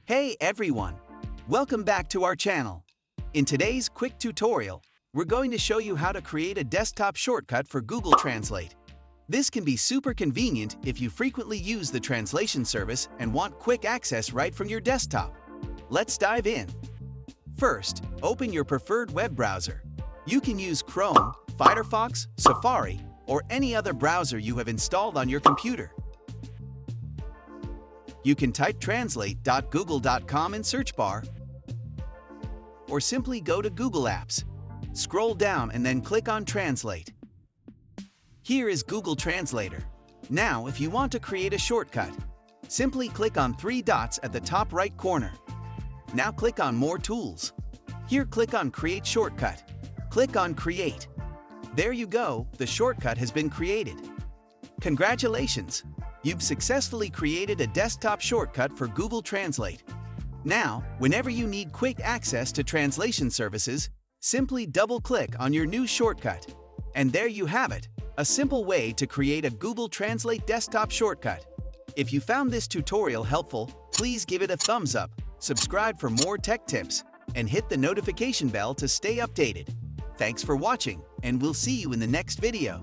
Hey everyone! Welcome back to our channel. In today's quick tutorial, we're going to show you how to create a desktop shortcut for Google Translate. This can be super convenient if you frequently use the translation service and want quick access right from your desktop. Let's dive in. First, open your preferred web browser. You can use Chrome, Firefox, Safari, or any other browser you have installed on your computer. You can type translate.google.com in search bar, or simply go to Google Apps. Scroll down and then click on Translate. Here is Google Translator. Now, if you want to create a shortcut, simply click on three dots at the top right corner. Now click on More Tools. Here click on Create Shortcut. Click on Create. There you go, the shortcut has been created. Congratulations! You've successfully created a desktop shortcut for Google Translate. Now, whenever you need quick access to translation services, simply double-click on your new shortcut. And there you have it, a simple way to create a Google Translate desktop shortcut. If you found this tutorial helpful, please give it a thumbs up, subscribe for more tech tips, and hit the notification bell to stay updated. Thanks for watching, and we'll see you in the next video.